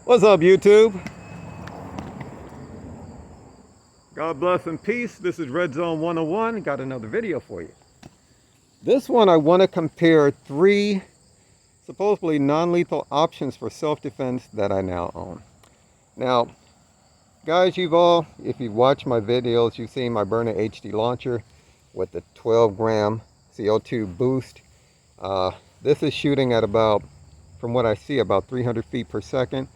What's up, YouTube? God bless and peace. This is Red Zone 101. Got another video for you. This one I want to compare 3 supposedly non-lethal options for self-defense that I now own. Now, guys, if you've watched my videos, you've seen my Byrna HD launcher with the 12-gram CO2 boost. This is shooting at about, from what I see, about 300 feet per second.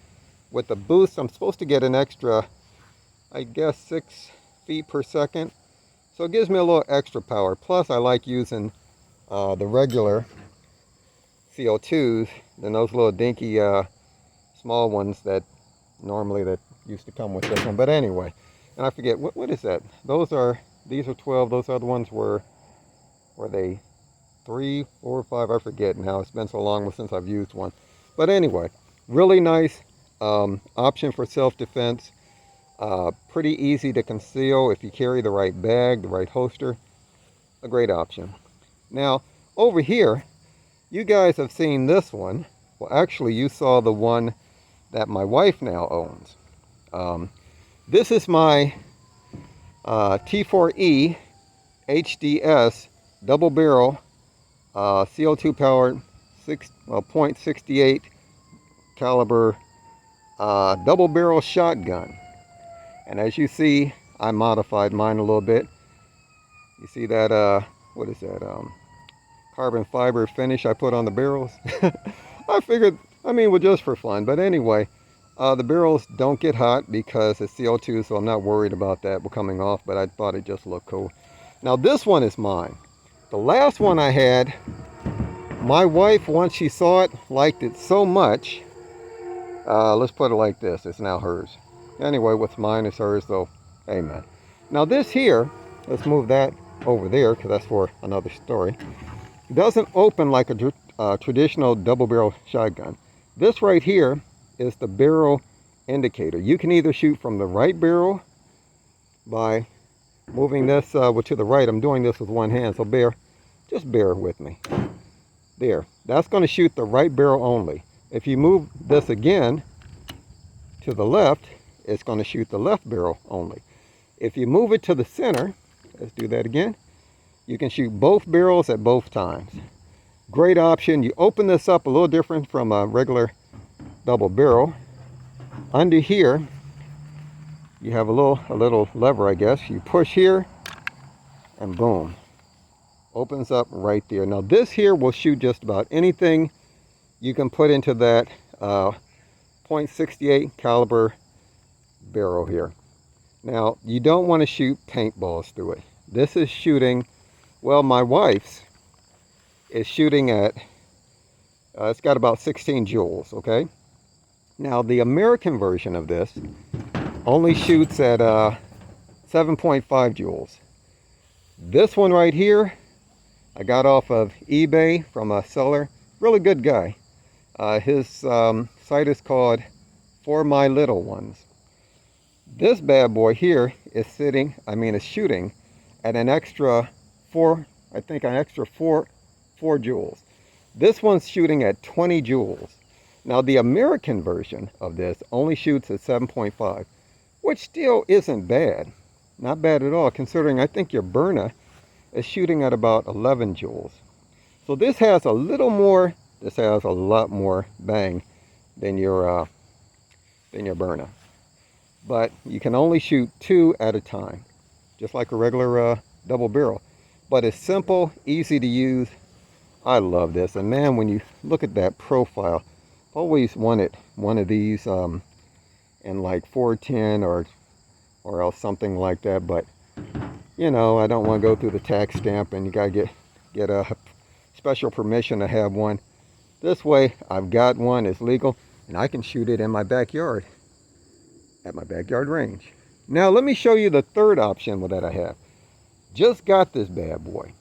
With the boost, I'm supposed to get an extra, I guess, 6 feet per second. So it gives me a little extra power. Plus, I like using the regular CO2s than those little dinky small ones that used to come with this one. But anyway, and I forget, what is that? These are 12. Those other ones were they 3, 4, 5? I forget now. It's been so long since I've used one. But anyway, really nice option for self-defense. Pretty easy to conceal if you carry the right bag, the right holster. A great option. Now, over here, you guys have seen this one. Well, actually, you saw the one that my wife now owns. This is my T4E HDS double barrel CO2 powered .68 caliber double barrel shotgun. And as you see, I modified mine a little bit. You see that what is that carbon fiber finish I put on the barrels? I figured, well, just for fun. But anyway, the barrels don't get hot because it's CO2, so I'm not worried about that coming off, but I thought it just looked cool. Now this one is mine. The last one I had, my wife, once she saw it, liked it so much. Let's put it like this, it's now hers. Anyway, what's mine is hers, so amen. Now this here, let's move that over there because that's for another story. It doesn't open like a traditional double barrel shotgun. This right here is the barrel indicator. You can either shoot from the right barrel by moving this to the right. I'm doing this with one hand, so just bear with me. There, that's going to shoot the right barrel only. If you move this again to the left, it's going to shoot the left barrel only. If you move it to the center, let's do that again, you can shoot both barrels at both times. Great option. You open this up a little different from a regular double barrel. Under here, you have a little lever, I guess. You push here, and boom, opens up right there. Now this here will shoot just about anything you can put into that .68 caliber barrel here. Now, you don't want to shoot paintballs through it. This is shooting, well, my wife's is shooting at, it's got about 16 joules, okay? Now, the American version of this only shoots at 7.5 joules. This one right here, I got off of eBay from a seller, really good guy. His site is called For My Little Ones. This bad boy here is shooting at an extra 4 joules. This one's shooting at 20 joules. Now the American version of this only shoots at 7.5, which still isn't bad. Not bad at all, considering I think your Byrna is shooting at about 11 joules. So this has a lot more bang than your Byrna. But you can only shoot 2 at a time, just like a regular double barrel. But it's simple, easy to use. I love this. And man, when you look at that profile, always wanted one of these in like 410 or else something like that. But you know, I don't want to go through the tax stamp, and you gotta get a special permission to have one. This way, I've got one, it's legal, and I can shoot it in my backyard, at my backyard range. Now, let me show you the third option that I have. Just got this bad boy.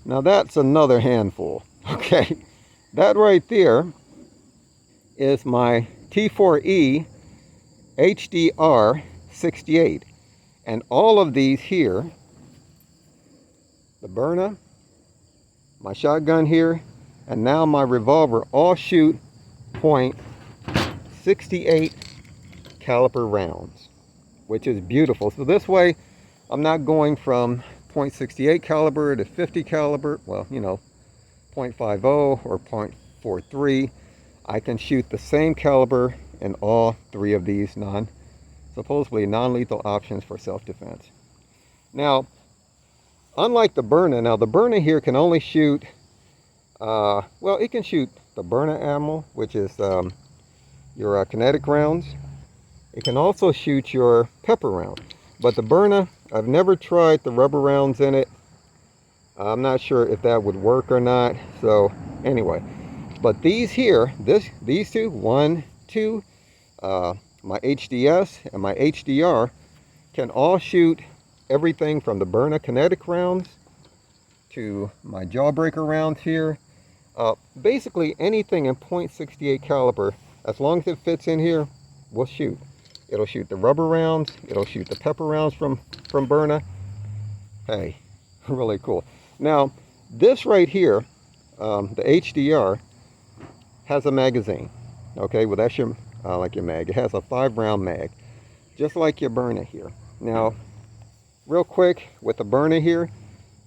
Now, that's another handful, okay? That right there is my T4E HDR 68. And all of these here, the Byrna, my shotgun here, and now my revolver, all shoot .68 .68 caliber rounds, which is beautiful. So this way, I'm not going from .68 caliber to 50 caliber, well, you know, .50 or .43. I can shoot the same caliber in all three of these supposedly non-lethal options for self-defense. Now, unlike the Byrna, now the Byrna here can only shoot, well, it can shoot the Byrna ammo, which is your kinetic rounds. It can also shoot your pepper round. But the Byrna, I've never tried the rubber rounds in it. I'm not sure if that would work or not. So anyway, but these here, these two, one, two, my HDS and my HDR can all shoot everything from the Byrna kinetic rounds to my jawbreaker rounds here. Basically anything in .68 caliber, as long as it fits in here, will shoot. It'll shoot the rubber rounds, it'll shoot the pepper rounds from Byrna. Hey, really cool. Now, this right here, the HDR, has a magazine. Okay, well that's your, like your mag. It has a 5-round mag, just like your Byrna here. Now, real quick, with the Byrna here,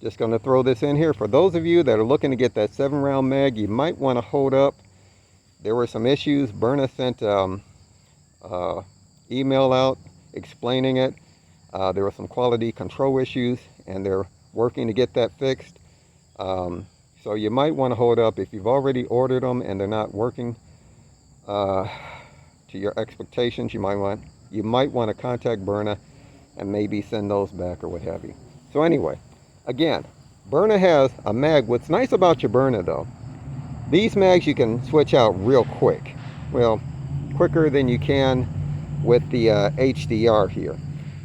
just gonna throw this in here. For those of you that are looking to get that 7-round mag, you might wanna hold up. There were some issues. Byrna sent email out explaining it. There were some quality control issues and they're working to get that fixed. So you might want to hold up if you've already ordered them and they're not working to your expectations. You might want to contact Byrna and maybe send those back or what have you. So anyway, again, Byrna has a mag. What's nice about your Byrna though, these mags you can switch out real quick. Well, quicker than you can with the HDR here,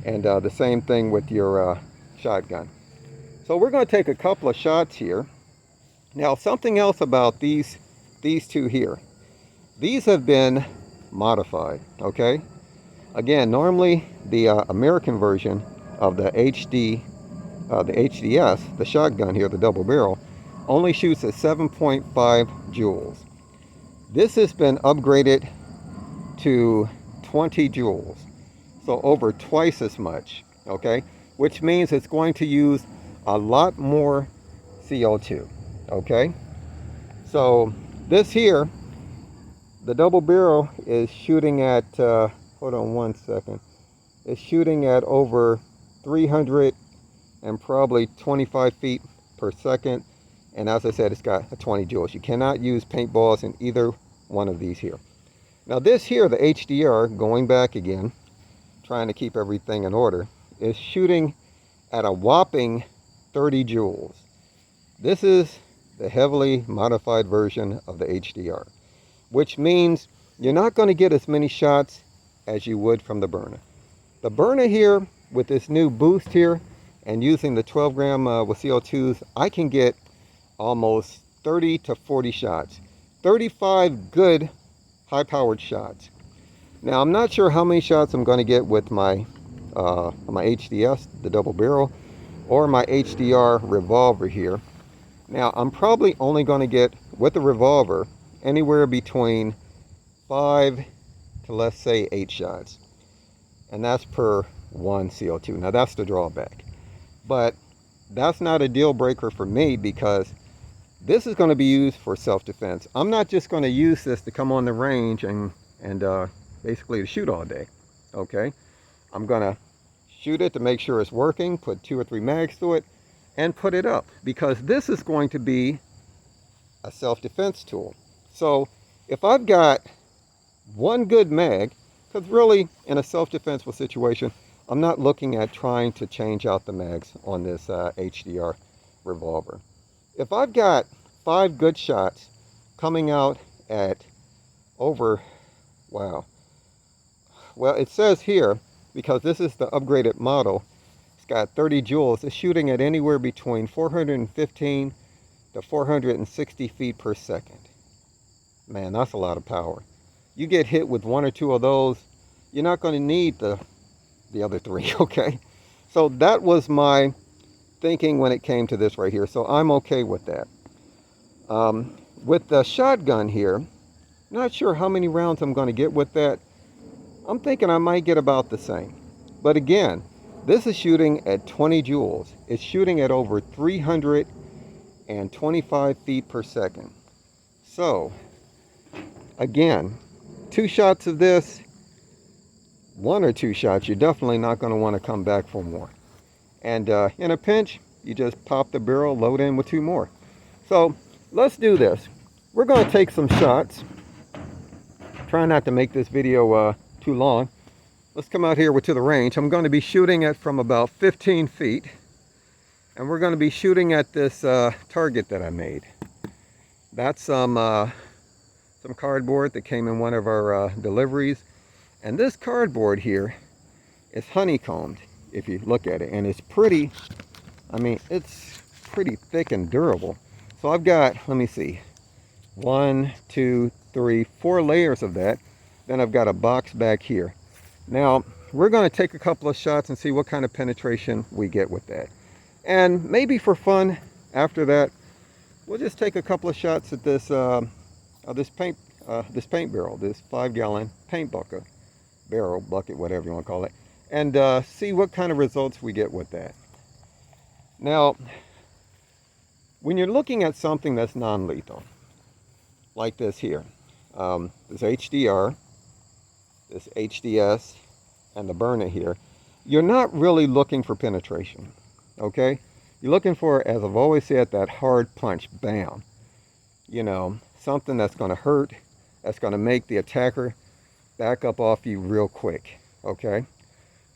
and the same thing with your shotgun. So we're going to take a couple of shots here. Now, something else about these two here, these have been modified. Okay, again, normally the American version of the HDS, the shotgun here, the double barrel, only shoots at 7.5 joules. This has been upgraded to 20 joules, so over twice as much. Okay, which means it's going to use a lot more CO2. Okay, so this here, the double barrel is shooting at hold on one second, it's shooting at over 300 and probably 25 feet per second, and as I said, it's got a 20 joules. You cannot use paintballs in either one of these here. Now this here, the HDR, going back again, trying to keep everything in order, is shooting at a whopping 30 joules. This is the heavily modified version of the HDR, which means you're not going to get as many shots as you would from the Byrna. The Byrna here, with this new boost here, and using the 12 gram with CO2s, I can get almost 30 to 40 shots. 35 good high-powered shots. Now, I'm not sure how many shots I'm going to get with my HDS, the double barrel, or my HDR revolver here. Now, I'm probably only going to get, with the revolver, anywhere between 5 to, let's say, 8 shots. And that's per 1 CO2. Now, that's the drawback. But that's not a deal breaker for me, because this is going to be used for self-defense. I'm not just going to use this to come on the range and basically to shoot all day. Okay, I'm going to shoot it to make sure it's working, put 2 or 3 mags to it, and put it up, because this is going to be a self-defense tool. So if I've got one good mag, because really in a self-defensive situation, I'm not looking at trying to change out the mags on this HDR revolver. If I've got 5 good shots coming out at over, wow, well, it says here, because this is the upgraded model, it's got 30 joules, it's shooting at anywhere between 415 to 460 feet per second. Man, that's a lot of power. You get hit with 1 or 2 of those, you're not going to need the other 3, okay? So that was my thinking when it came to this right here, so I'm okay with that. With the shotgun here, Not sure how many rounds I'm going to get with that. I'm thinking I might get about the same. But again, this is shooting at 20 joules. It's shooting at over 325 feet per second. So, again, 2 shots of this, 1 or 2 shots, you're definitely not going to want to come back for more. And in a pinch, you just pop the barrel, load in with 2 more. So, let's do this. We're going to take some shots. Try not to make this video too long. Let's come out here to the range. I'm going to be shooting it from about 15 feet. And we're going to be shooting at this target that I made. That's some cardboard that came in one of our deliveries. And this cardboard here is honeycombed, if you look at it. And it's pretty, I mean, it's pretty thick and durable. So I've got, let me see, 1, 2, 3, 4 layers of that. Then I've got a box back here. Now, we're going to take a couple of shots and see what kind of penetration we get with that. And maybe for fun, after that, we'll just take a couple of shots at this this paint barrel, this 5-gallon paint bucket, whatever you want to call it, and see what kind of results we get with that. Now, when you're looking at something that's non-lethal, like this here, this HDR, this HDS, and the Byrna here, you're not really looking for penetration, okay? You're looking for, as I've always said, that hard punch, bam. You know, something that's going to hurt, that's going to make the attacker back up off you real quick, okay?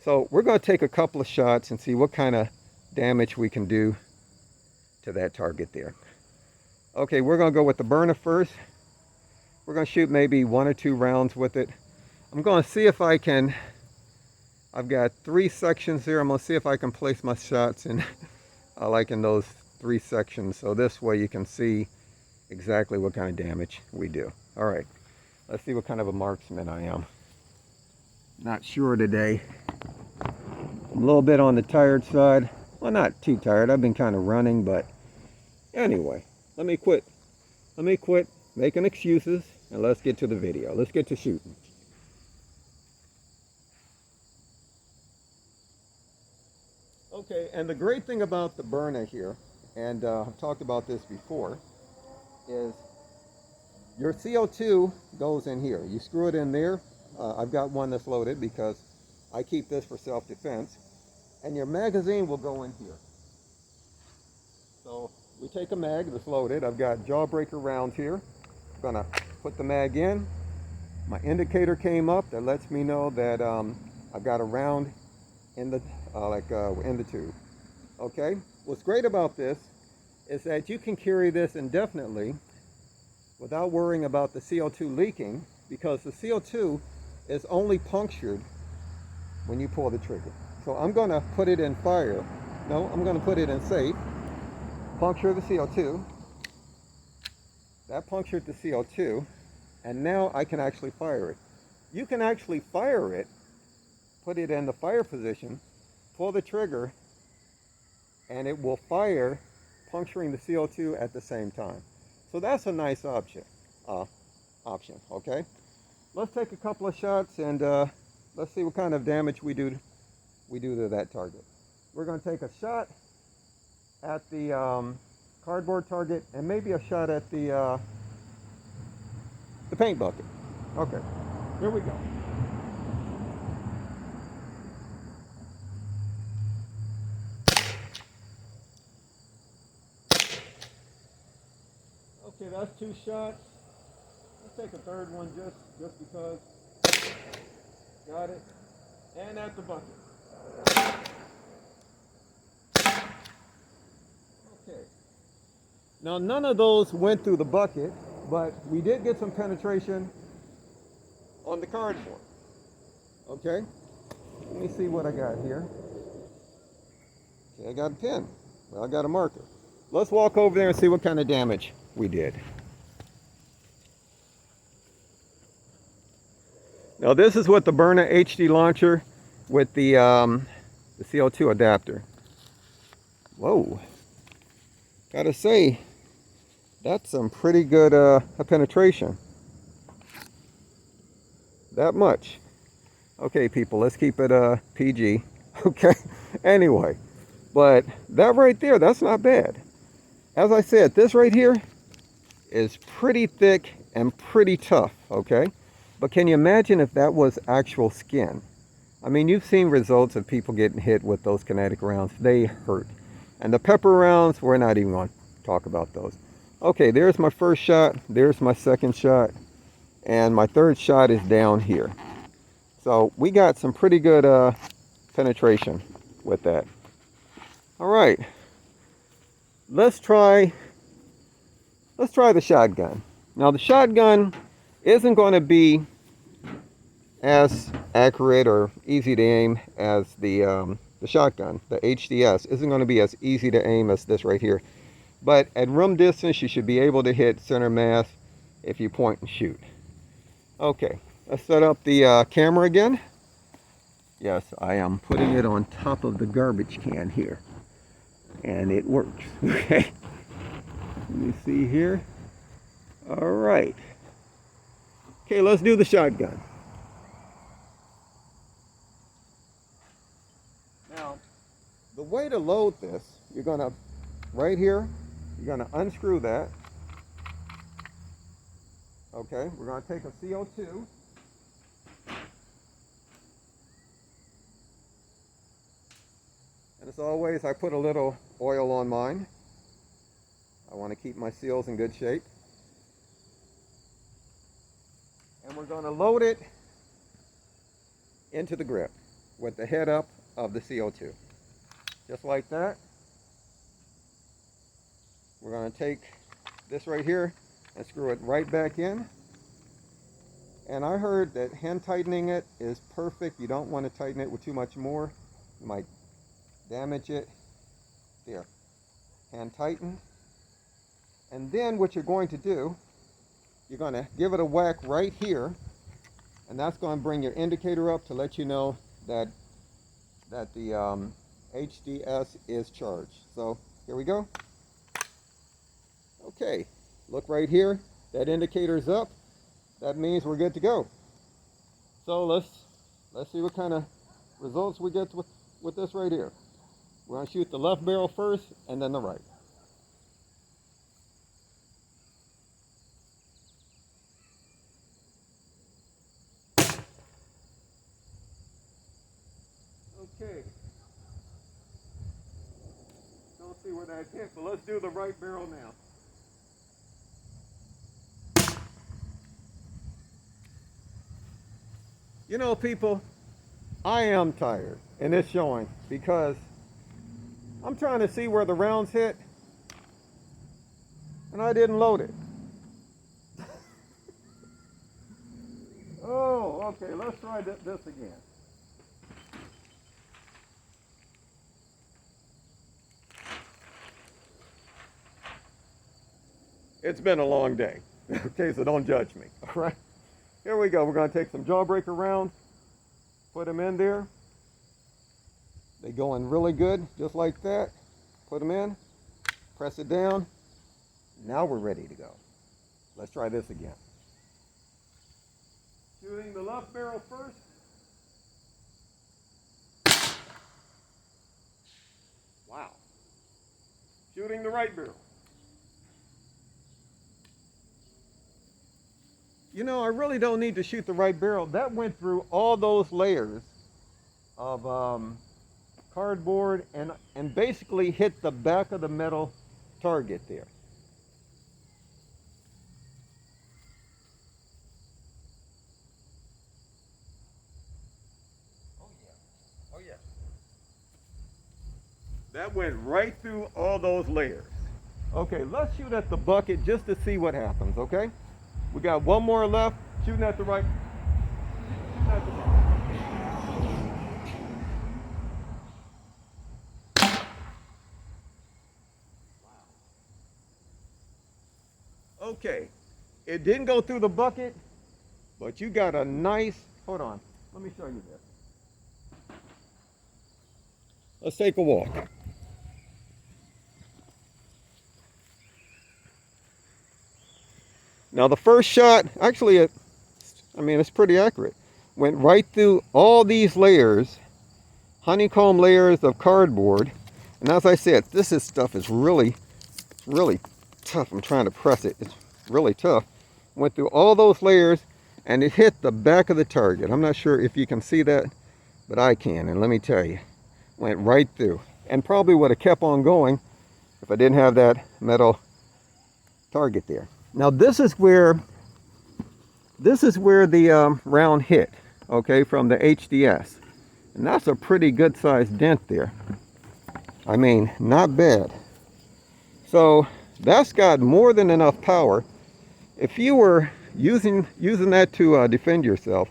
So we're going to take a couple of shots and see what kind of damage we can do to that target there. Okay, we're going to go with the Byrna first. We're going to shoot maybe 1 or 2 rounds with it. I'm going to see if I can, I've got 3 sections here. I'm going to see if I can place my shots in, like in those 3 sections. So this way you can see exactly what kind of damage we do. All right, let's see what kind of a marksman I am. Not sure today. I'm a little bit on the tired side. Well, not too tired. I've been kind of running, but anyway, let me quit making excuses and let's get to the video. Let's get to shooting. Okay, and the great thing about the Byrna here, and I've talked about this before, is your CO2 goes in here. You screw it in there. I've got one that's loaded because I keep this for self-defense. And your magazine will go in here. So we take a mag that's loaded. I've got jawbreaker rounds here. I'm gonna put the mag in. My indicator came up. That lets me know that I've got a round in the in the tube. Okay. What's great about this is that you can carry this indefinitely without worrying about the CO2 leaking, because the CO2 is only punctured when you pull the trigger. So I'm going to put it in fire. No, I'm going to put it in safe. Puncture the CO2. That punctured the CO2. And now I can actually fire it. You can actually fire it, put it in the fire position, pull the trigger, and it will fire, puncturing the CO2 at the same time. So that's a nice option, okay? Let's take a couple of shots and let's see what kind of damage we do to that target. We're going to take a shot at the cardboard target and maybe a shot at the paint bucket. Okay, here we go. Okay, that's 2 shots. Let's take a 3rd one just because. Got it. And at the bucket. Okay. Now none of those went through the bucket, but we did get some penetration on the cardboard. Okay. Let me see what I got here. Okay, I got a pen. Well, I got a marker. Let's walk over there and see what kind of damage we did. Now this is what the Byrna HD launcher with the CO2 adapter. Whoa. Gotta say, that's some pretty good penetration. that much. Okay, people, let's keep it PG. Okay, anyway, but that right there, that's not bad. As I said, this right here is pretty thick and pretty tough, okay? But can you imagine if that was actual skin? I mean, you've seen results of people getting hit with those kinetic rounds. They hurt. And the pepper rounds, we're not even going to talk about those. Okay, there's my first shot. There's my second shot. And my third shot is down here. So we got some pretty good penetration with that. All right, let's try the shotgun. Now the shotgun isn't going to be as accurate or easy to aim as the shotgun. The HDS isn't going to be as easy to aim as this right here. But at room distance, you should be able to hit center mass if you point and shoot. Okay, let's set up the camera again. Yes, I am putting it on top of the garbage can here. And it works. Okay. Let me see here. All right. Okay, let's do the shotgun. Now, the way to load this, you're going to, right here, you're going to unscrew that. Okay, we're going to take a CO2. And as always, I put a little oil on mine. I want to keep my seals in good shape. And we're going to load it into the grip with the head up of the CO2. Just like that. We're going to take this right here and screw it right back in. And I heard that hand tightening it is perfect. You don't want to tighten it with too much more. You might damage it. There. Hand tighten. And then what you're going to do, you're going to give it a whack right here, and that's going to bring your indicator up to let you know that the HDS is charged. So here we go. Okay, look right here. That indicator's up. That means we're good to go. So let's see what kind of results we get with this right here. We're going to shoot the left barrel first and then the right. Okay. Don't see where that hit, but let's do the right barrel now. You know, people, I am tired, and it's showing because I'm trying to see where the rounds hit, and I didn't load it. Oh, okay, let's try this again. It's been a long day, okay, so don't judge me, all right? Here we go. We're going to take some jawbreaker rounds, put them in there. They go in really good, just like that. Put them in, press it down. Now we're ready to go. Let's try this again. Shooting the left barrel first. Wow. Shooting the right barrel. You know, I really don't need to shoot the right barrel. That went through all those layers of cardboard and basically hit the back of the metal target there. Oh yeah, oh yeah. That went right through all those layers. Okay, let's shoot at the bucket just to see what happens, okay? We got one more left, shooting at the right. Shooting at the bucket. Okay, it didn't go through the bucket, but you got a nice, hold on, let me show you this. Let's take a walk. Now the first shot, actually, it's pretty accurate. went right through all these layers, honeycomb layers of cardboard. And as I said, stuff is really tough. I'm trying to press it. It's really tough. Went through all those layers and it hit the back of the target. I'm not sure if you can see that, but I can. And let me tell you, went right through. And probably would have kept on going if I didn't have that metal target there. Now this is where the round hit, okay, from the HDS. And that's a pretty good sized dent there. I mean, not bad. So that's got more than enough power. If you were using that to defend yourself,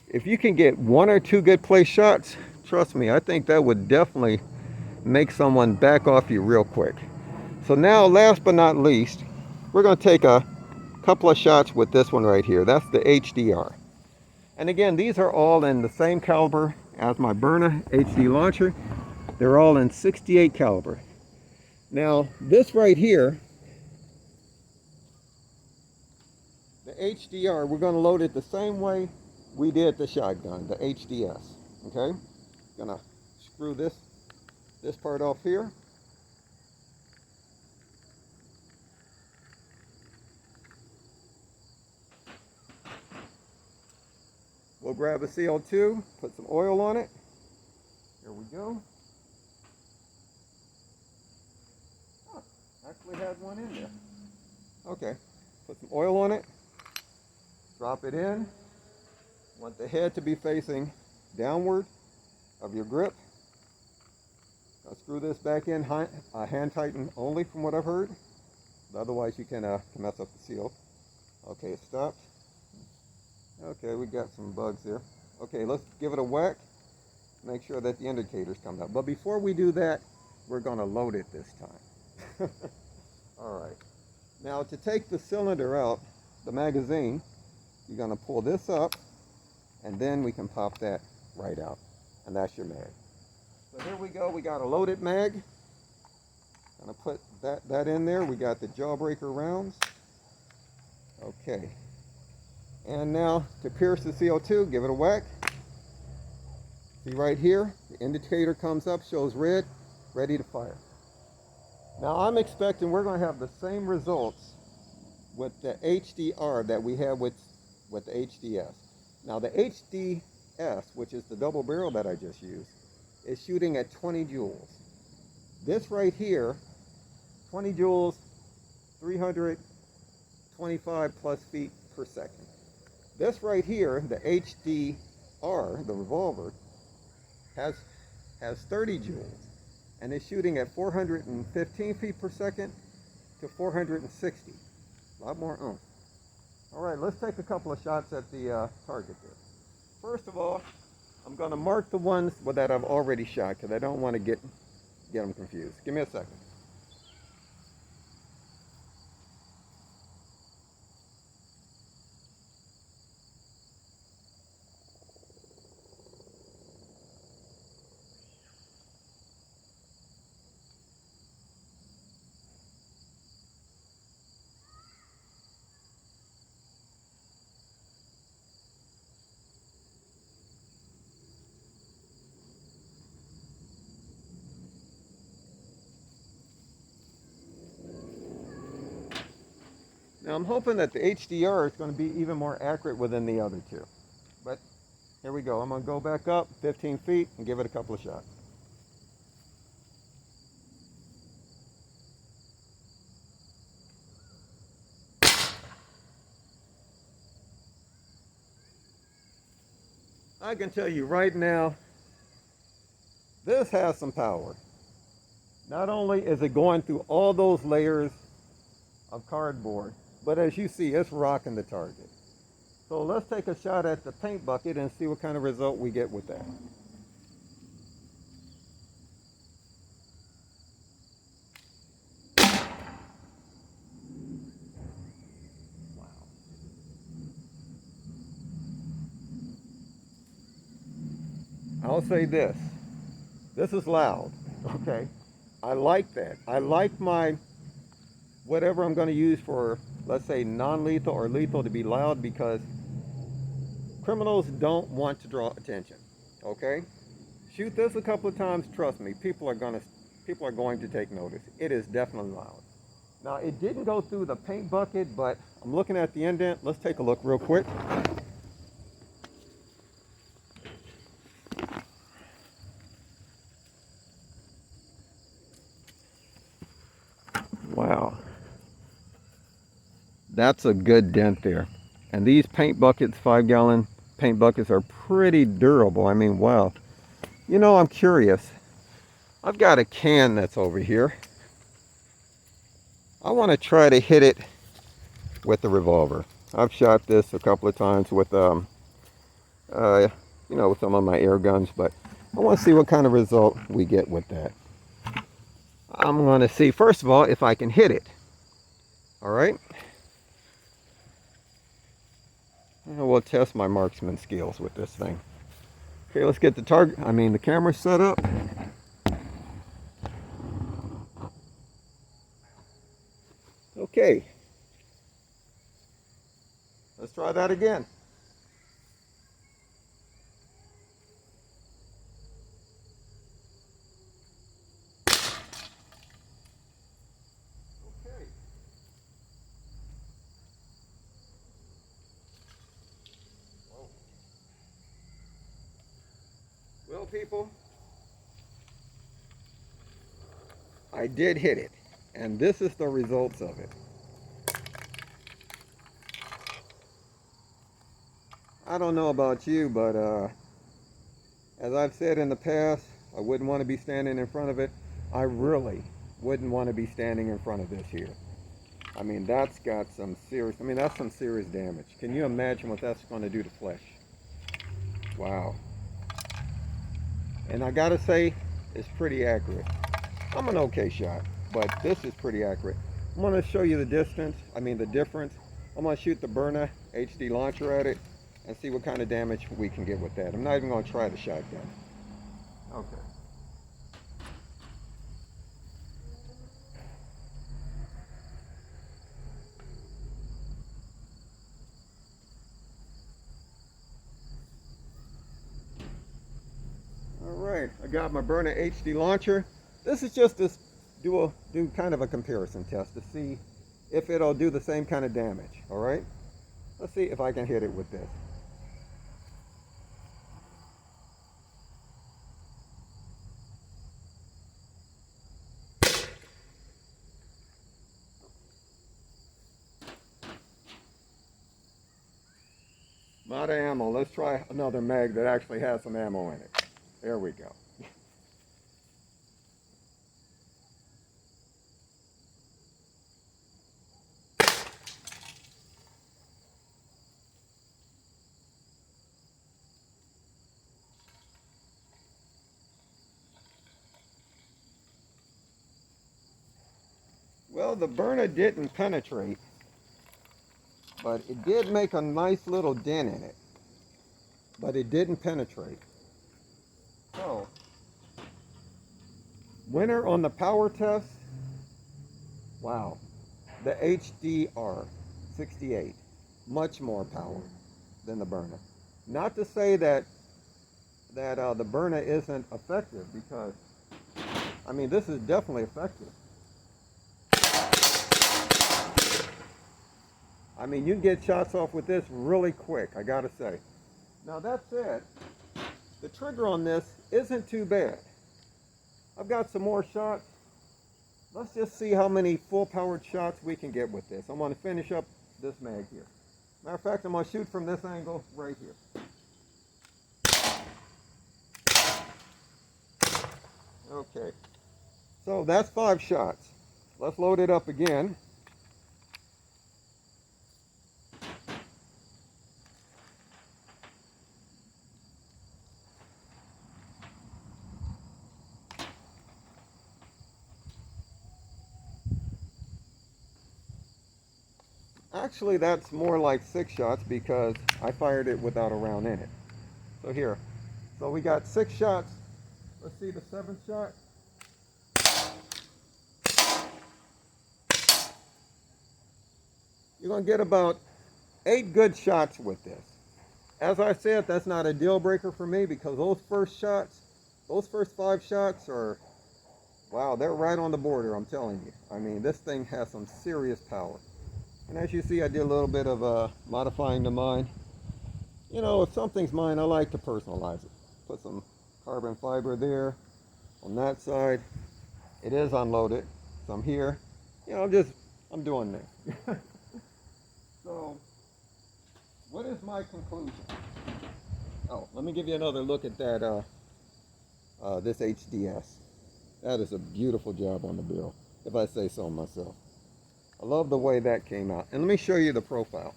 if you can get 1 or 2 good place shots, trust me, I think that would definitely make someone back off you real quick. So now, last but not least, we're going to take a couple of shots with this one right here. That's the HDR. And again, these are all in the same caliber as my Byrna HD launcher. They're all in 68 caliber. Now, this right here, the HDR, we're going to load it the same way we did the shotgun, the HDS. Okay? Gonna screw this part off here. We'll grab a CO2, put some oil on it. Here we go. Oh, actually had one in there. Okay, put some oil on it. Drop it in. Want the head to be facing downward of your grip. I'll screw this back in, hand tighten only from what I've heard. Otherwise you can mess up the seal. Okay, it stopped. Okay, we got some bugs here. Okay, let's give it a whack. Make sure that the indicator's coming up. But before we do that, we're going to load it this time. All right. Now to take the cylinder out, the magazine, you're going to pull this up, and then we can pop that right out. And that's your mag. So here we go. We got a loaded mag. Going to put that in there. We got the jawbreaker rounds. Okay. And now to pierce the CO2, give it a whack. See right here, the indicator comes up, shows red, ready to fire. Now I'm expecting we're going to have the same results with the HDR that we have with the HDS. Now the HDS, which is the double barrel that I just used, is shooting at 20 joules. This right here, 20 joules, 325 plus feet per second. This right here, the HDR, the revolver, has 30 joules and is shooting at 415 feet per second to 460. A lot more oomph. All right, let's take a couple of shots at the target there. First of all, I'm going to mark the ones that I've already shot because I don't want to get them confused. Give me a second. Now I'm hoping that the HDR is going to be even more accurate within the other two. But here we go. I'm going to go back up 15 feet and give it a couple of shots. I can tell you right now, this has some power. Not only is it going through all those layers of cardboard, but as you see, it's rocking the target. So let's take a shot at the paint bucket and see what kind of result we get with that. Wow. I'll say this. This is loud, okay? I like that. I like my, whatever I'm going to use for, let's say, non-lethal or lethal to be loud, because Criminals don't want to draw attention. Okay? Shoot this a couple of times, trust me, people are going to take notice. It is definitely loud. Now, it didn't go through the paint bucket, but I'm looking at the indent. Let's take a look real quick. Wow. That's a good dent there. And these paint buckets, 5-gallon paint buckets, are pretty durable. I mean, wow. You know, I'm curious. I've got a can that's over here. I want to try to hit it with the revolver. I've shot this a couple of times with, you know, with some of my air guns, but I want to see what kind of result we get with that. I'm going to see, first of all, if I can hit it. All right. And we'll test my marksman skills with this thing. Okay, let's get the the camera set up. Okay. Let's try that again. Okay. Whoa. Well, people, I did hit it, and this is the results of it. I don't know about you, but as I've said in the past, I wouldn't want to be standing in front of it. I really wouldn't want to be standing in front of this here. I mean, that's got some serious, that's some serious damage. Can you imagine what that's going to do to flesh? Wow. And I gotta say, it's pretty accurate. I'm an okay shot, but this is pretty accurate. I'm gonna show you the difference. I'm gonna shoot the Byrna HD launcher at it and see what kind of damage we can get with that. I'm not even gonna try the shotgun. Okay. Alright, I got my Byrna HD launcher. This is just to do kind of a comparison test to see if it'll do the same kind of damage. Alright? Let's see if I can hit it with this. I'm out of ammo. Let's try another mag that actually has some ammo in it. There we go. Well, the Byrna didn't penetrate, but it did make a nice little dent in it. But it didn't penetrate. So, winner on the power test, wow, the HDR 68, much more power than the Byrna. Not to say that the Byrna isn't effective, because this is definitely effective. You can get shots off with this really quick, I gotta say. Now that said, the trigger on this isn't too bad. I've got some more shots. Let's just see how many full-powered shots we can get with this. I'm going to finish up this mag here. Matter of fact, I'm going to shoot from this angle right here. Okay. So that's 5 shots. Let's load it up again. Actually, that's more like 6 shots because I fired it without a round in it. So here. So we got 6 shots. Let's see the 7th shot. You're going to get about 8 good shots with this. As I said, that's not a deal breaker for me because those first shots, those first 5 shots are, wow, they're right on the border, I'm telling you. I mean, this thing has some serious power. And as you see, I did a little bit of modifying the mine. You know, if something's mine, I like to personalize it. Put some carbon fiber there on that side. It is unloaded, so I'm here. You know, I'm doing this. So, what is my conclusion? Oh, let me give you another look at that, this HDS. That is a beautiful job on the barrel, if I say so myself. I love the way that came out. And let me show you the profile.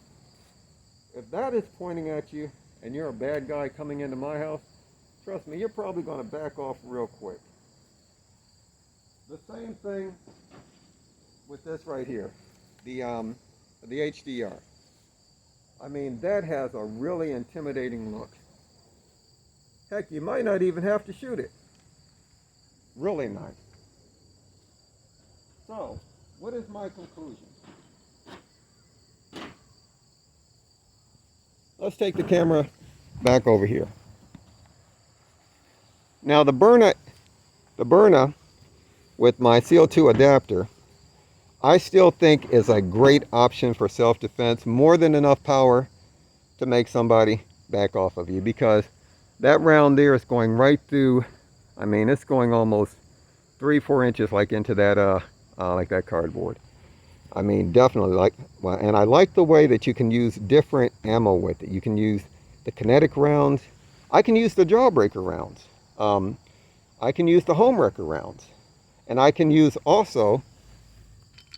If that is pointing at you and you're a bad guy coming into my house, trust me, you're probably going to back off real quick. The same thing with this right here, the HDR. I mean, that has a really intimidating look. Heck, you might not even have to shoot it. Really nice. So, what is my conclusion? Let's take the camera back over here. Now the Byrna with my CO2 adapter, I still think is a great option for self-defense. More than enough power to make somebody back off of you, because that round there is going right through. I mean, it's going almost 3-4 inches like into that like that cardboard. I mean, definitely well, and I like the way that you can use different ammo with it. You can use the kinetic rounds. I can use the jawbreaker rounds. I can use the homewrecker rounds. And I can use also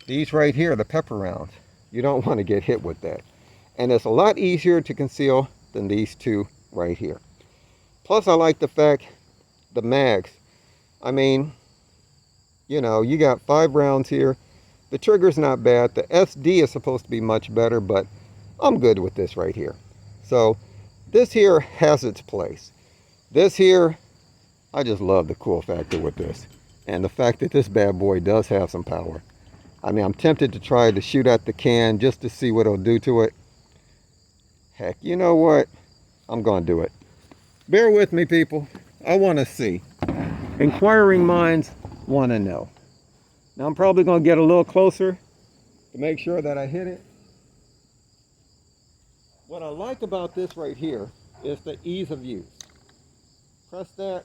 these right here, the pepper rounds. You don't want to get hit with that. And it's a lot easier to conceal than these two right here. Plus, I like the fact, the mags. I mean, you know, you got 5 rounds here. The trigger's not bad. The SD is supposed to be much better, but I'm good with this right here. So this here has its place. This here, I just love the cool factor with this. And the fact that this bad boy does have some power. I mean, I'm tempted to try to shoot at the can just to see what it'll do to it. Heck, you know what? I'm going to do it. Bear with me, people. I want to see. Inquiring minds want to know. Now I'm probably going to get a little closer to make sure that I hit it. What I like about this right here is the ease of use. Press that.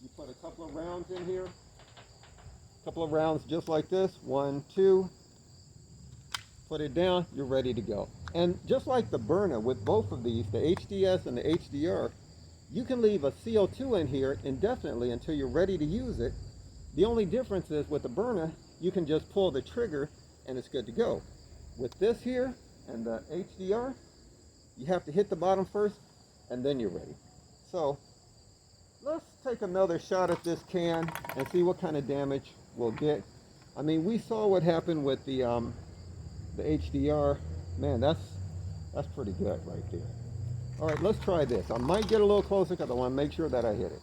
You put a couple of rounds in here. A couple of rounds just like this. 1, 2. Put it down. You're ready to go. And just like the Byrna with both of these, the HDS and the HDR, you can leave a CO2 in here indefinitely until you're ready to use it. The only difference is with the Byrna, you can just pull the trigger and it's good to go. With this here and the HDR, you have to hit the bottom first and then you're ready. So let's take another shot at this can and see what kind of damage we'll get. I mean, we saw what happened with the HDR. Man, that's pretty good right there. All right, let's try this. I might get a little closer because I want to make sure that I hit it.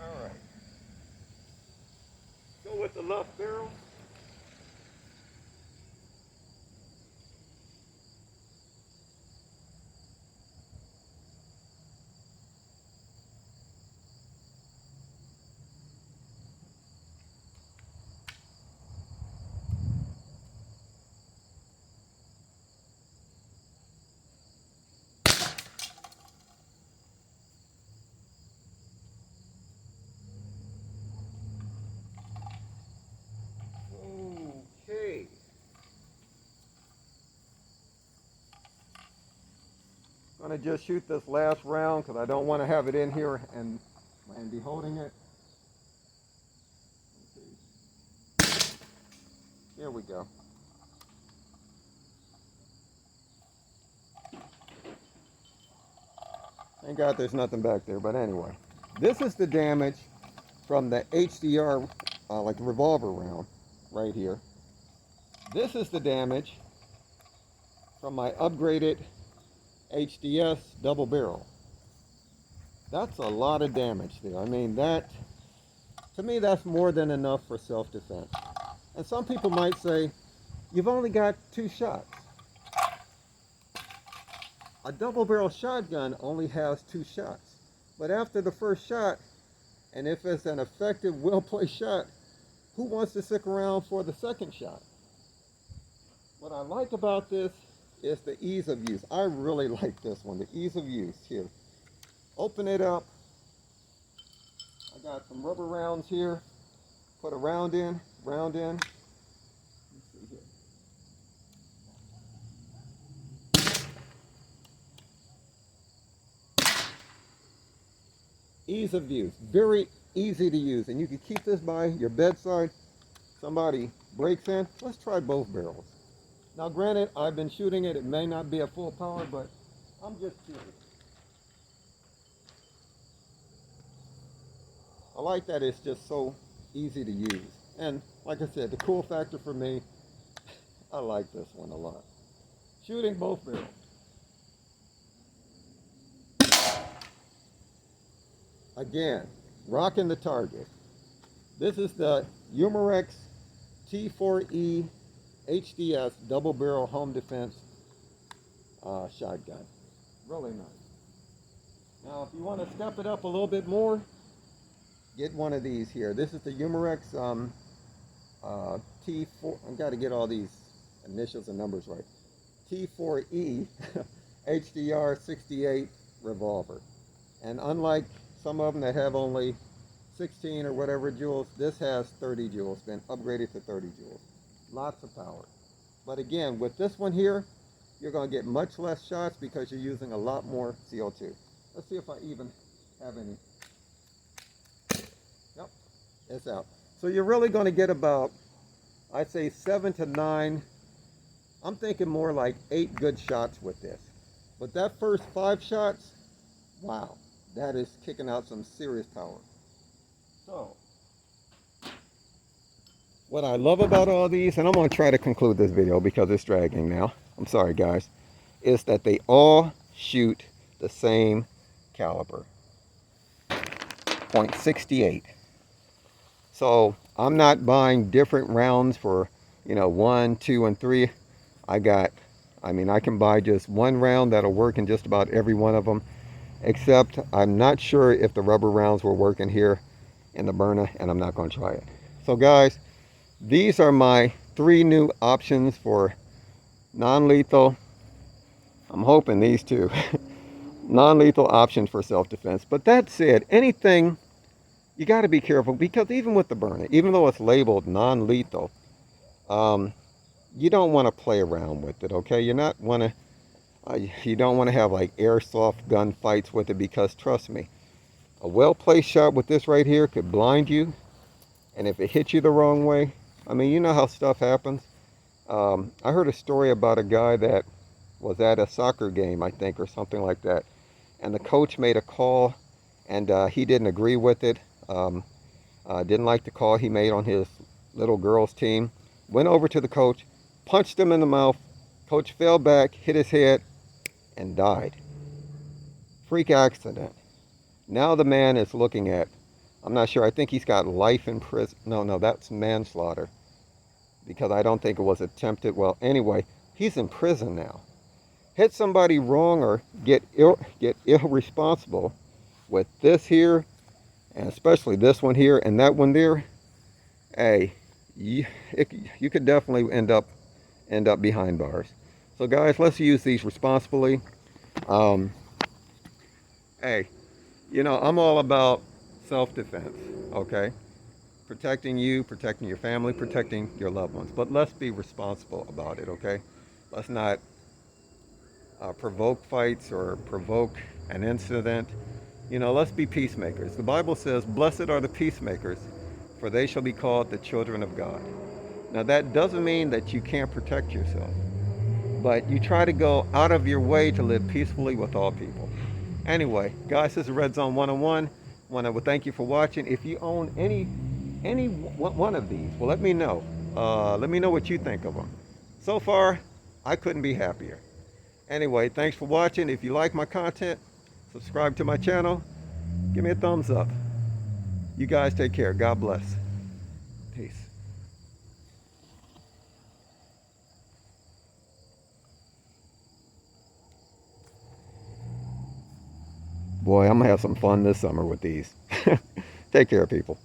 All right. Go with the left barrel. Okay. I'm going to just shoot this last round because I don't want to have it in here and be holding it. Here we go. Thank God there's nothing back there, but anyway. This is the damage from the HDR, like the revolver round, right here. This is the damage from my upgraded HDS double barrel. That's a lot of damage there. I mean, that To me, that's more than enough for self-defense. And some people might say, you've only got 2 shots. A double-barrel shotgun only has 2 shots. But after the first shot, and if it's an effective, well-placed shot, who wants to stick around for the second shot? What I like about this is the ease of use. I really like this one, the ease of use. Here, open it up. I got some rubber rounds here. Put a round in. Let's see here. Ease of use, very easy to use, and you can keep this by your bedside. Somebody breaks in, let's try both barrels. Now granted, I've been shooting it, it may not be at full power, but I'm just curious. I like that it's just so easy to use. And like I said, the cool factor for me, I like this one a lot. Shooting both barrels. Again, rocking the target. This is the Umarex T4E HDS double barrel home defense shotgun. Really nice. Now, if you want to step it up a little bit more, get one of these here. This is the Umarex T4. I've got to get all these initials and numbers right. T4E HDR 68 revolver. And unlike some of them that have only 16 or whatever joules, this has 30 joules, been upgraded to 30 joules. Lots of power. But again, with this one here, you're going to get much less shots because you're using a lot more CO2. Let's see if I even have any. Yep, it's out. So you're really going to get about, I'd say 7 to 9, I'm thinking more like 8 good shots with this. But that first 5 shots, wow, that is kicking out some serious power. So, what I love about all these, and I'm going to try to conclude this video because it's dragging now, I'm sorry guys, is that they all shoot the same caliber, .68. So I'm not buying different rounds for, 1, 2, and 3. I can buy just one round that'll work in just about every one of them, except I'm not sure if the rubber rounds will work in here in the Byrna, and I'm not going to try it. So guys, these are my 3 new options for non-lethal. I'm hoping these 2 non-lethal options for self-defense. But that said, anything, you got to be careful, because even with the Byrna, even though it's labeled non-lethal, you don't want to play around with it, okay? You don't want to have like airsoft gun fights with it, because trust me, a well-placed shot with this right here could blind you, and if it hits you the wrong way, you know how stuff happens. I heard a story about a guy that was at a soccer game, I think, or something like that, and the coach made a call, and he didn't agree with it. Didn't like the call he made on his little girl's team. Went over to the coach, punched him in the mouth. Coach fell back, hit his head, and died. Freak accident. Now the man is looking at, I'm not sure, I think he's got life in prison. No, that's manslaughter, because I don't think it was attempted. Well, anyway, he's in prison now. Hit somebody wrong or get irresponsible with this here, and especially this one here and that one there, hey, you could definitely end up behind bars. So guys, let's use these responsibly. Hey, I'm all about self-defense, okay? Protecting you, protecting your family, protecting your loved ones. But let's be responsible about it, okay? Let's not provoke fights or provoke an incident. Let's be peacemakers. The Bible says, blessed are the peacemakers, for they shall be called the children of God. Now that doesn't mean that you can't protect yourself, but you try to go out of your way to live peacefully with all people. Anyway, guys, this is Red Zone 101. Want to thank you for watching. If you own any one of these, well, let me know. Let me know what you think of them. So far, I couldn't be happier. Anyway, thanks for watching. If you like my content, subscribe to my channel. Give me a thumbs up. You guys take care. God bless. Peace. Boy, I'm going to have some fun this summer with these. Take care, people.